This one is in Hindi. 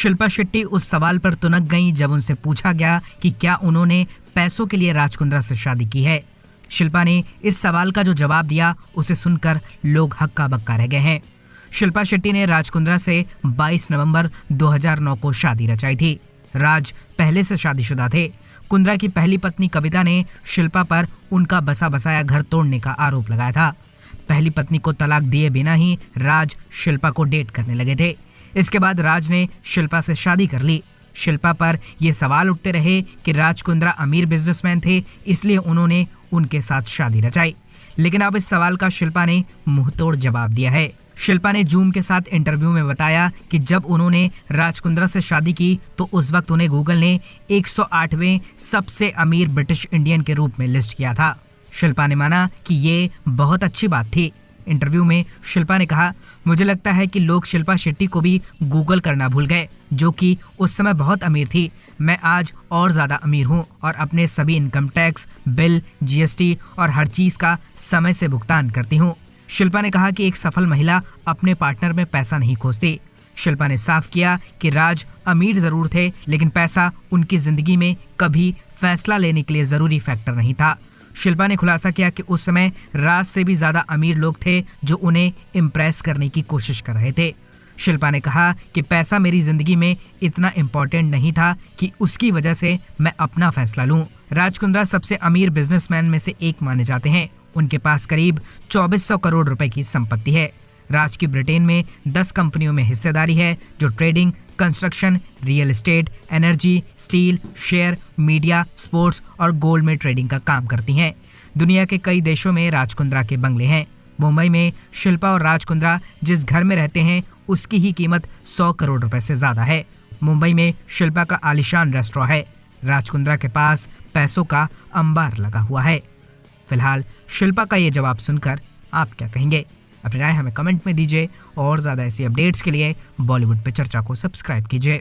शिल्पा शेट्टी उस सवाल पर तुनक गईं जब उनसे पूछा गया कि क्या उन्होंने पैसों के लिए राज कुंद्रा से शादी की है। शिल्पा ने इस सवाल का जो जवाब दिया उसे सुनकर लोग हक्का बक्का रह गए हैं। शिल्पा शेट्टी ने राज कुंद्रा से 22 नवंबर 2009 को शादी रचाई थी। राज पहले से शादीशुदा थे। कुंद्रा की पहली पत्नी कविता ने शिल्पा पर उनका बसा बसाया घर तोड़ने का आरोप लगाया था। पहली पत्नी को तलाक दिए बिना ही राज शिल्पा को डेट करने लगे थे। इसके बाद राज ने शिल्पा से शादी कर ली। शिल्पा पर ये सवाल उठते रहे कि राज कुंद्रा अमीर बिजनेसमैन थे, इसलिए उन्होंने उनके साथ शादी रचाई। लेकिन अब इस सवाल का शिल्पा ने मुंहतोड़ जवाब दिया है। शिल्पा ने जूम के साथ इंटरव्यू में बताया कि जब उन्होंने राज कुंद्रा से शादी की तो उस वक्त उन्हें गूगल ने 108वें सबसे अमीर ब्रिटिश इंडियन के रूप में लिस्ट किया था। शिल्पा ने माना कि ये बहुत अच्छी बात थी। इंटरव्यू में शिल्पा ने कहा, मुझे लगता है कि लोग शिल्पा शेट्टी को भी गूगल करना भूल गए, जो कि उस समय बहुत अमीर थी। मैं आज और ज्यादा अमीर हूँ और अपने सभी इनकम टैक्स, बिल, जीएसटी और हर चीज का समय से भुगतान करती हूँ। शिल्पा ने कहा कि एक सफल महिला अपने पार्टनर में पैसा नहीं खोजती। शिल्पा ने साफ किया कि राज अमीर जरूर थे, लेकिन पैसा उनकी जिंदगी में कभी फैसला लेने के लिए जरूरी फैक्टर नहीं था। शिल्पा ने खुलासा किया कि उस समय राज से भी ज्यादा अमीर लोग थे जो उन्हें इम्प्रेस करने की कोशिश कर रहे थे। शिल्पा ने कहा कि पैसा मेरी जिंदगी में इतना इम्पोर्टेंट नहीं था कि उसकी वजह से मैं अपना फैसला लूं। राज कुंद्रा सबसे अमीर बिजनेसमैन में से एक माने जाते हैं। उनके पास करीब 2400 करोड़ रुपए की संपत्ति है। राज की ब्रिटेन में 10 कंपनियों में हिस्सेदारी है जो trading, construction, real estate, energy, steel, share, media, sports और गोल्ड में ट्रेडिंग का काम करती हैं। दुनिया के कई देशों में राज कुंद्रा के बंगले हैं। मुंबई में शिल्पा और राज कुंद्रा जिस घर में रहते हैं उसकी ही कीमत 100 करोड़ रुपए से ज्यादा है। मुंबई में शिल्पा का आलीशान रेस्टोरेंट है। राज कुंद्रा के पास पैसों का अंबार लगा हुआ है। फिलहाल शिल्पा का ये जवाब सुनकर आप क्या कहेंगे? अपनी राय हमें कमेंट में दीजिए और ज़्यादा ऐसी अपडेट्स के लिए बॉलीवुड पे चर्चा को सब्सक्राइब कीजिए।